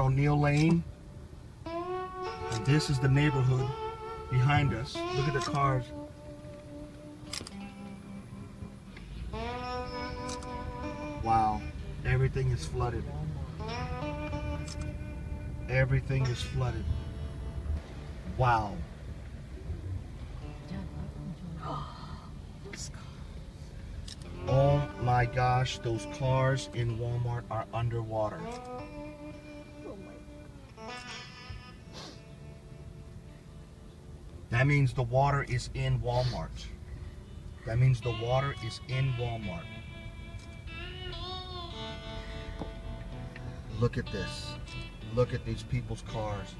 on O'Neill Lane. And this is the neighborhood behind us. Look at the cars. Wow, everything is flooded. Everything is flooded. Wow. Oh my gosh, those cars in Walmart are underwater. That means the water is in Walmart. That means the water is in Walmart. Look at this. Look at these people's cars.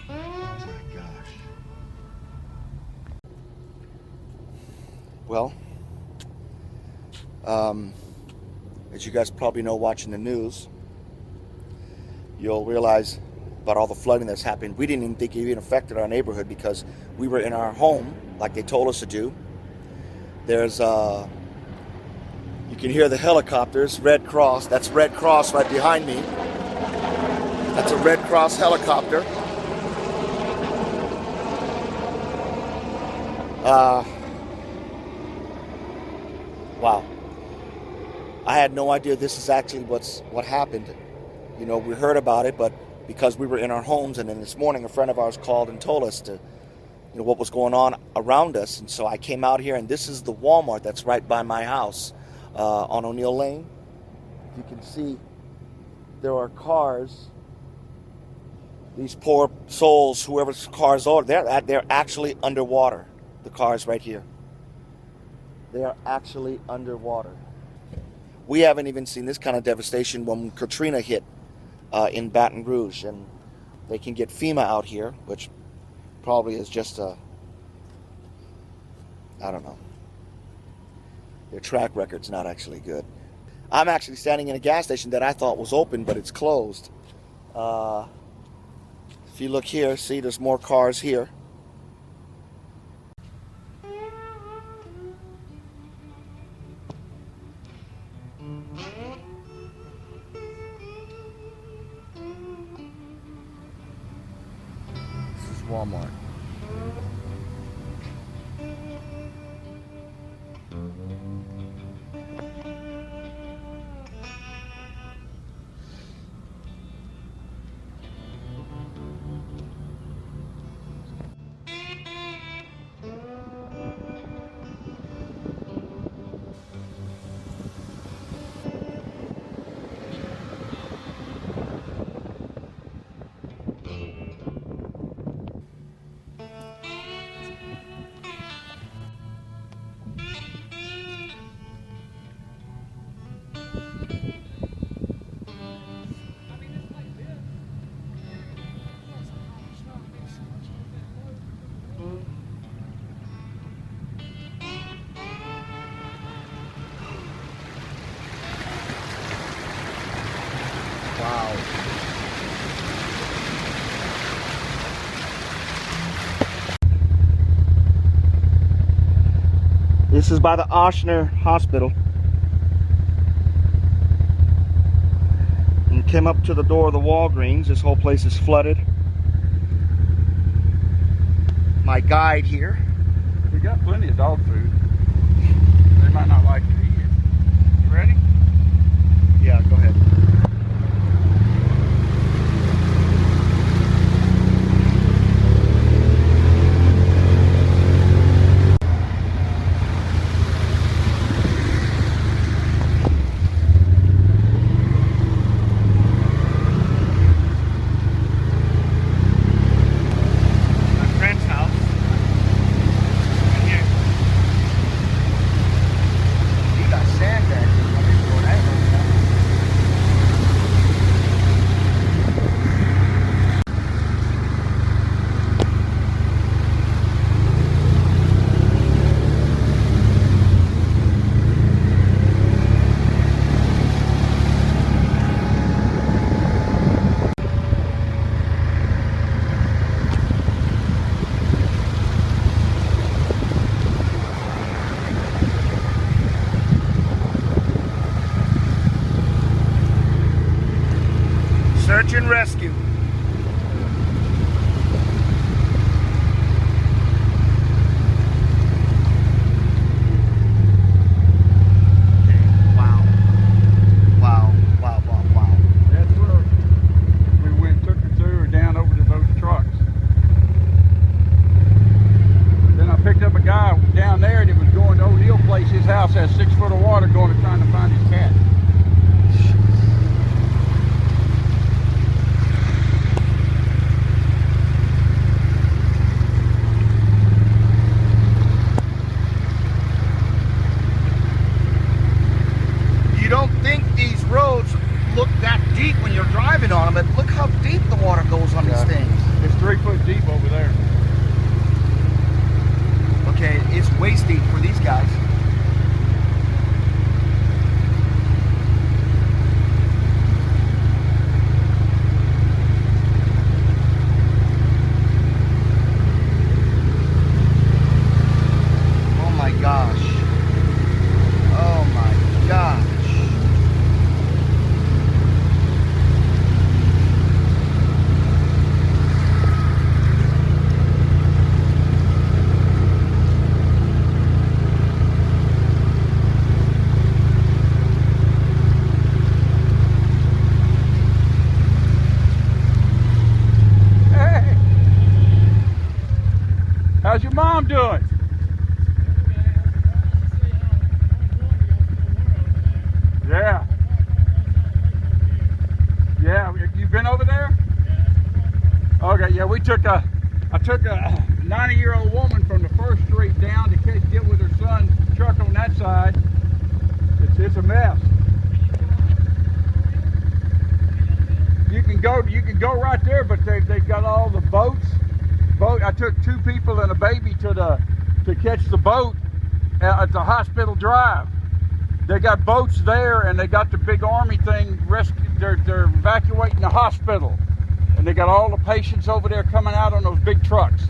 Oh my gosh. Well, as you guys probably know watching the news, you'll realize about all the flooding that's happened. We didn't even think it even affected our neighborhood because we were in our home like they told us to do. There's you can hear the helicopters, Red Cross. That's Red Cross right behind me. That's a Red Cross helicopter. Wow. I had no idea this is actually what happened. You know, we heard about it, but because we were in our homes, and then this morning a friend of ours called and told us to, you know, what was going on around us. And so I came out here, and this is the Walmart that's right by my house on O'Neill Lane. You can see there are cars. These poor souls, whoever's cars are, they're actually underwater. The cars right here. They are actually underwater. We haven't even seen this kind of devastation when Katrina hit in Baton Rouge, and they can get FEMA out here, which probably is just I don't know. Their track record's not actually good. I'm actually standing in a gas station that I thought was open, but it's closed. If you look here, see there's more cars here. This is Walmart. Wow. This is by the Oshner Hospital. And came up to the door of the Walgreens. This whole place is flooded. My guide here. We got plenty of dog food. They might not like to eat it. You ready? Yeah, go ahead. Search and rescue. Wow. Wow. Wow, wow, wow. That's where we went, took her through down over to those trucks. Then I picked up a guy down there that was going to O'Neill's place. His house has 6 foot of water going to trying to find his cat. You don't think these roads look that deep when you're driving on them, but look how deep the water goes on these things. It's 3 foot deep over there. Okay, it's waist deep for these guys. Oh my gosh. Oh my gosh. How's your mom doing? Yeah. Yeah, you've been over there? Okay, yeah, I took a 90-year-old woman from the first street down to get with her son's truck on that side. It's a mess. You can go right there, but they've got all the boats. I took 2 people and a baby to catch the boat at the hospital drive. They got boats there, and they got the big army thing. They're evacuating the hospital, and they got all the patients over there coming out on those big trucks.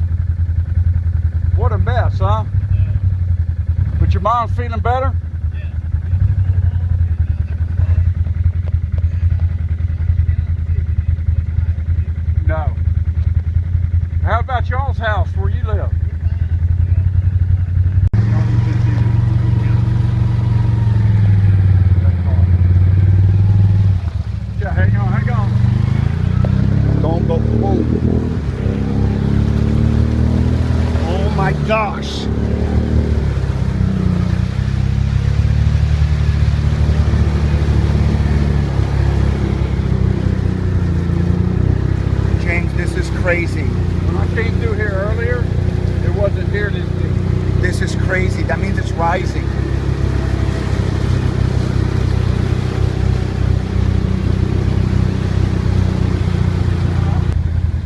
What a mess, huh? But your mom's feeling better? No. How about y'all's house where you live? Yeah, hang on. Don't go. Whoa. Oh my gosh. James, this is crazy. When I came through here earlier, it wasn't near this deep. This is crazy. That means it's rising.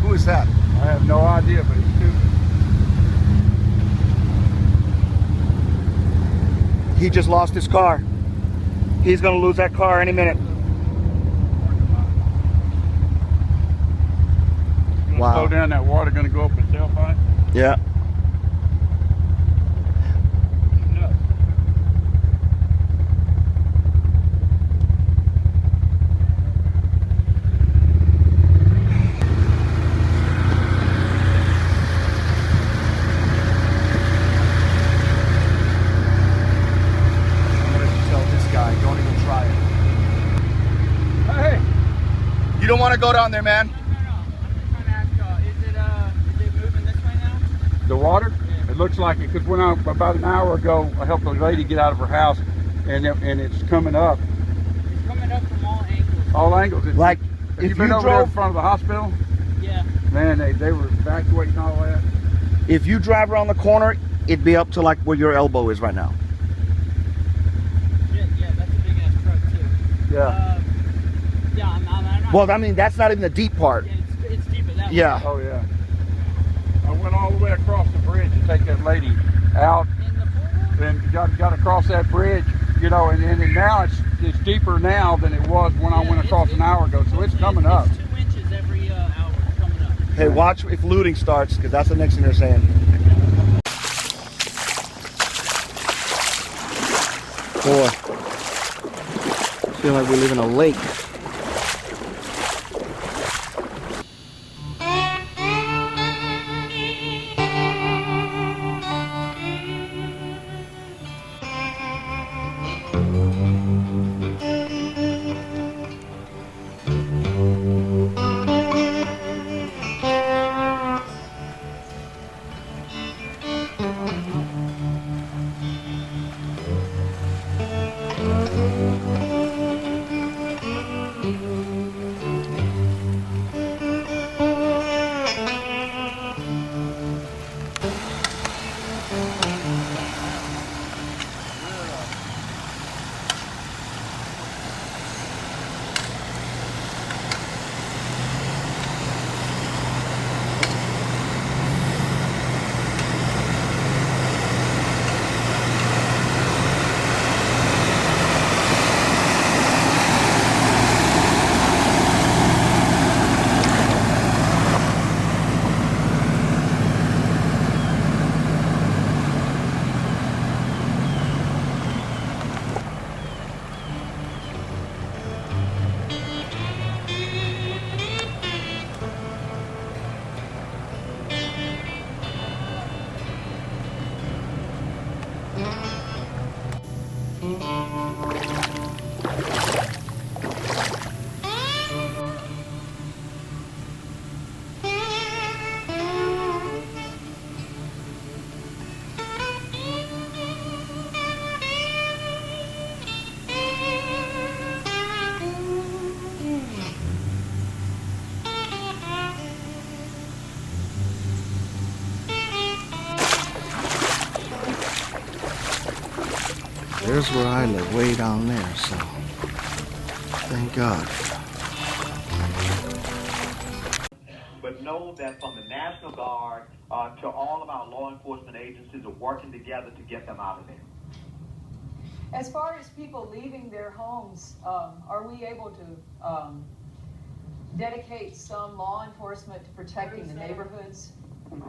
Who is that? I have no idea, but it's too. He just lost his car. He's going to lose that car any minute. Wow. Slow down, that water going to go up its tailpipe. Yeah. No. I'm going to tell this guy, don't even try it. Hey! You don't want to go down there, man. The water? Yeah. It looks like it, because when about an hour ago, I helped a lady get out of her house, and it's coming up. It's coming up from all angles. All angles. Like, have if you been you over there in drove, front of the hospital? Yeah. Man, they were evacuating all that. if you drive around the corner, it'd be up to like where your elbow is right now. Yeah, that's a big ass truck too. Yeah. Yeah, I'm not. Well, I mean, that's not even the deep part. Yeah, it's deeper that way. Yeah. Oh yeah. I went all the way across the bridge to take that lady out, In the four-wheel? and got across that bridge, you know, and now it's deeper now than it was when I went across an hour ago. So it's coming up. It's 2 inches every hour coming up. Hey, watch if looting starts, because that's the next thing they're saying. Boy, feel like we live in a lake. There's where I live, way down there, so thank God. But know that from the National Guard to all of our law enforcement agencies are working together to get them out of there. As far as people leaving their homes, are we able to dedicate some law enforcement to protecting the neighborhoods?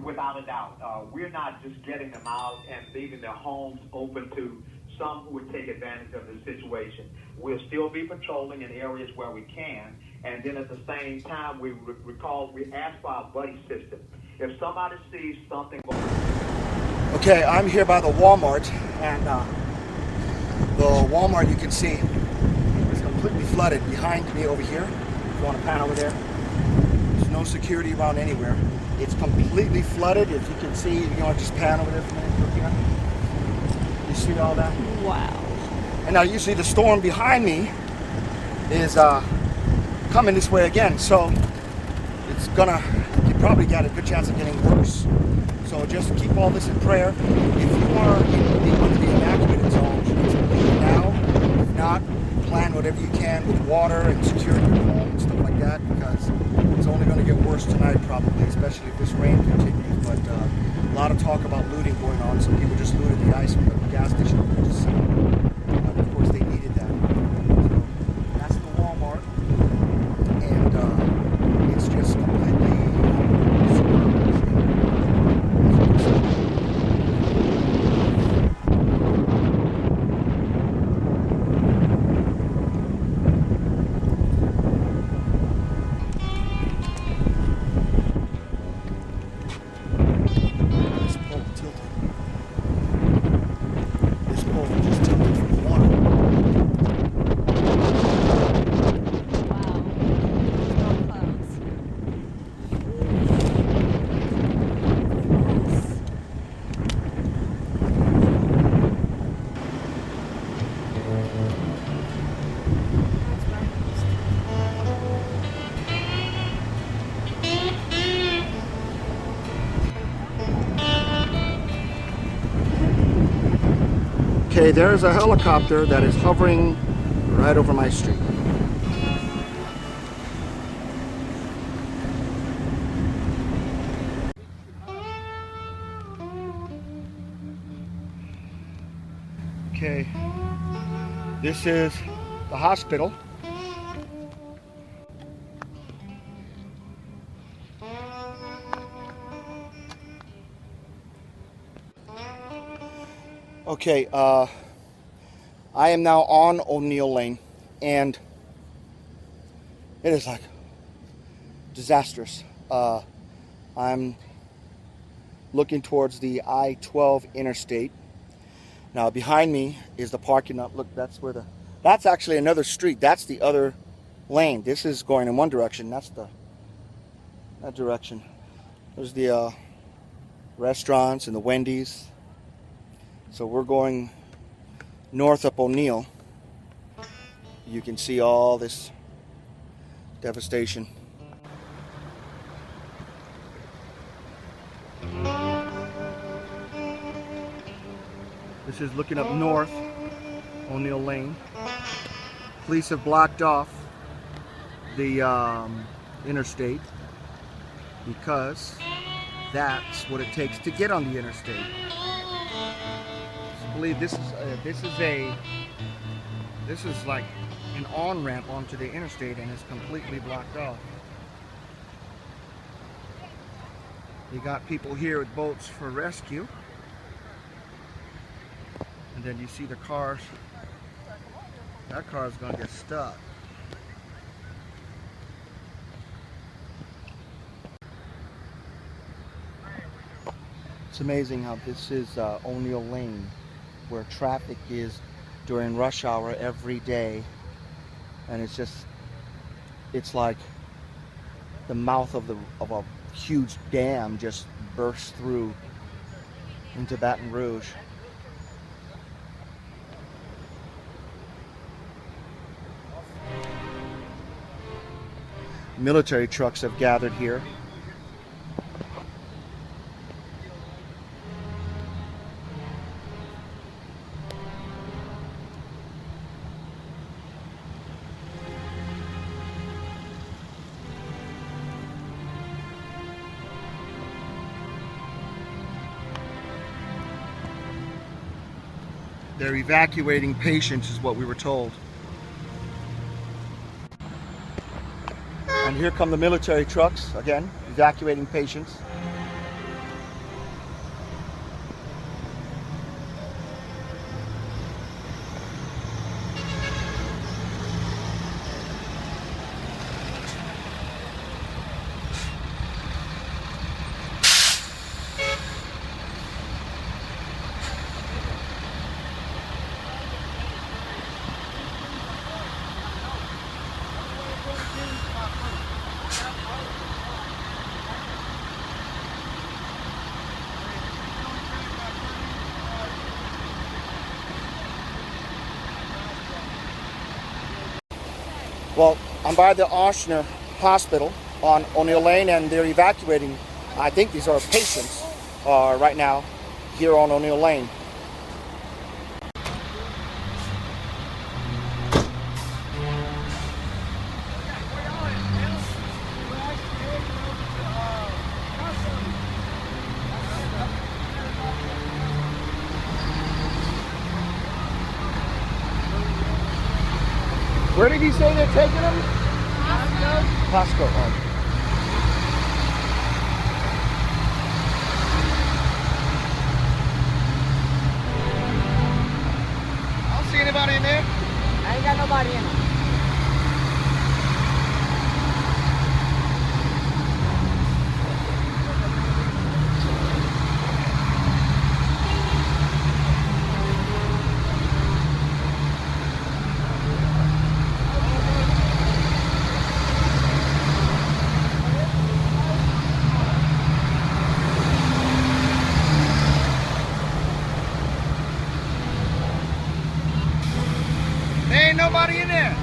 Without a doubt. We're not just getting them out and leaving their homes open to some who would take advantage of the situation. We'll still be patrolling in areas where we can, and then at the same time, we ask for our buddy system. If somebody sees something going on. Okay, I'm here by the Walmart, and the Walmart, you can see, is completely flooded behind me over here. If you want to pan over there, there's no security around anywhere. It's completely flooded. If you can see, you want to just pan over there for a minute. Look here. You see all that? Wow. And now you see the storm behind me is coming this way again. So it's you probably got a good chance of getting worse. So just keep all this in prayer. If you are in one of the evacuated zones, you need to leave now. If not, plan whatever you can with water and securing your home and stuff like that, because it's only going to get worse tonight probably, especially if this rain continues. But a lot of talk about looting going on. Some people just looted the ice from the gas station. Of course, they needed that. So that's the Walmart, and it's just completely. Okay, there's a helicopter that is hovering right over my street. Okay, this is the hospital. Okay, I am now on O'Neill Lane, and it is like disastrous. I'm looking towards the I-12 interstate. Now behind me is the parking lot. Look, that's actually another street. That's the other lane. This is going in one direction. That's that direction. There's the restaurants and the Wendy's. So we're going north up O'Neill. You can see all this devastation. This is looking up north, O'Neill Lane. Police have blocked off the interstate because that's what it takes to get on the interstate. I believe this is like an on-ramp onto the interstate, and it's completely blocked off. You got people here with boats for rescue, and then you see the cars. That car is going to get stuck. It's amazing how this is O'Neill Lane, where traffic is during rush hour every day, and it's like the mouth of a huge dam just burst through into Baton Rouge. Military trucks have gathered here. They're evacuating patients is what we were told. And here come the military trucks, again, evacuating patients. Well, I'm by the Ochsner Hospital on O'Neill Lane, and they're evacuating. I think these are patients right now here on O'Neill Lane. Where did he say they're taking them? Costco. Oh. I don't see anybody in there. I ain't got nobody in them. There ain't nobody in there.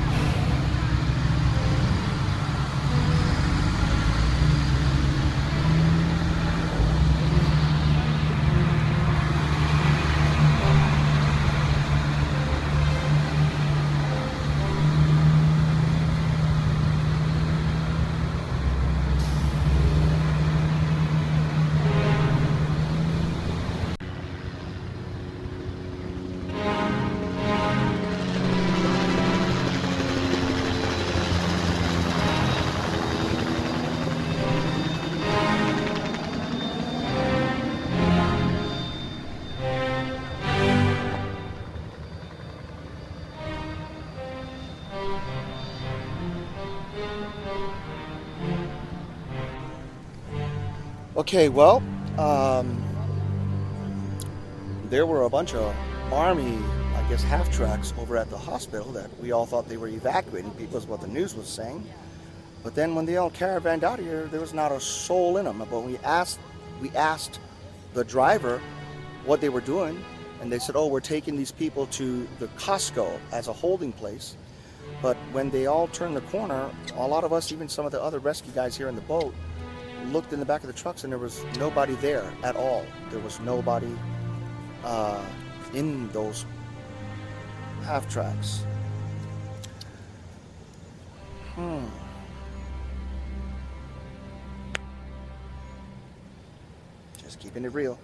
Okay, well, there were a bunch of Army, I guess, half-tracks over at the hospital that we all thought they were evacuating people, is what the news was saying. But then when they all caravanned out of here, there was not a soul in them. But we asked the driver what they were doing, and they said, oh, we're taking these people to the Costco as a holding place. But when they all turned the corner, a lot of us, even some of the other rescue guys here in the boat, looked in the back of the trucks, and there was nobody there at all. There was nobody in those half-tracks. Just keeping it real.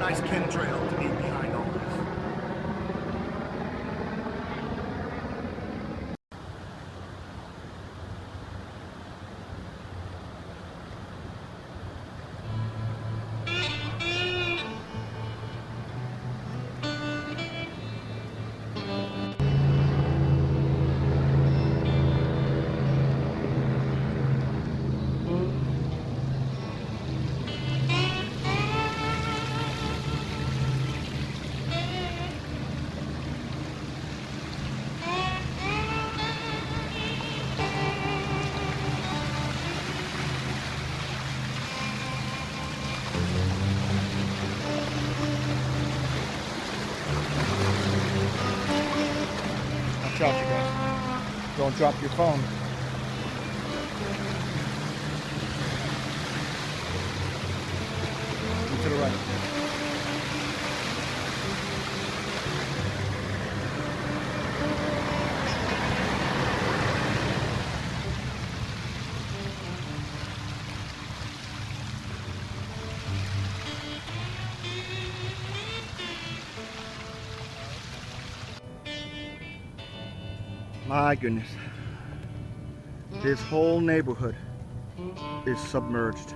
nice chemtrail to be behind all this. Watch out, you guys. Don't drop your phone. To the right. My goodness. This whole neighborhood is submerged.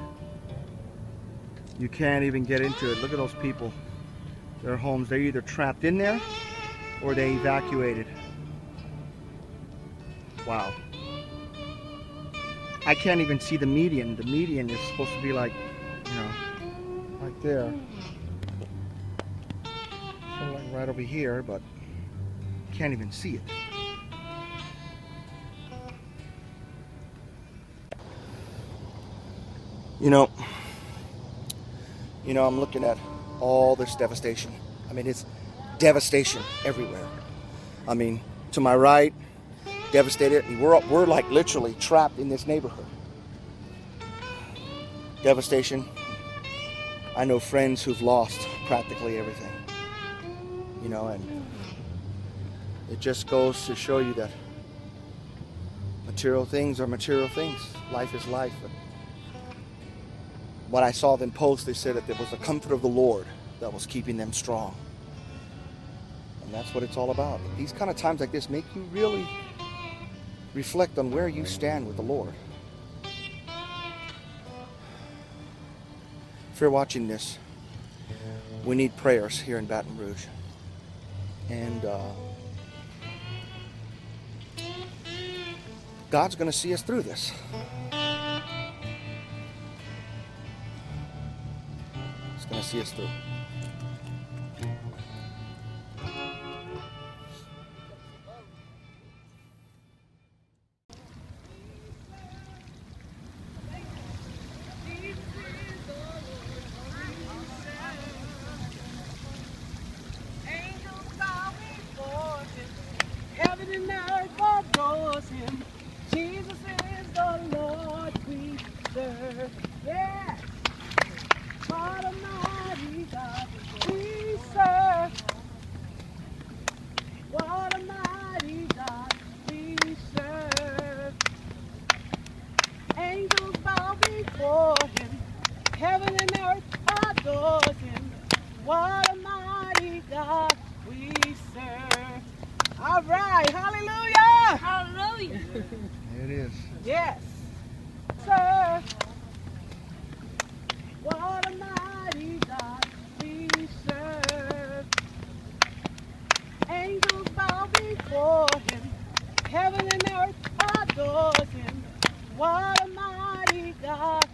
You can't even get into it. Look at those people. Their homes, they're either trapped in there or they evacuated. Wow. I can't even see the median. The median is supposed to be like, you know, like there. So like right over here, but can't even see it. You know, I'm looking at all this devastation. I mean, it's devastation everywhere. I mean, to my right, devastated. We're like literally trapped in this neighborhood. Devastation. I know friends who've lost practically everything. You know, and it just goes to show you that material things are material things. Life is life. But when I saw them post, they said that there was the comfort of the Lord that was keeping them strong. And that's what it's all about. These kind of times like this make you really reflect on where you stand with the Lord. If you're watching this, we need prayers here in Baton Rouge. And God's going to see us through this. He's going to see us through. Heaven and earth adores him. Jesus is the Lord we serve. Yes. What a mighty God we serve. What a mighty God we serve. Angels bow before him. Heaven and earth adores him. What a mighty God we serve. All right, hallelujah! Hallelujah. There it is. Yes, sir. What a mighty God we serve. Angels bow before him. Heaven and earth adores him. What a mighty God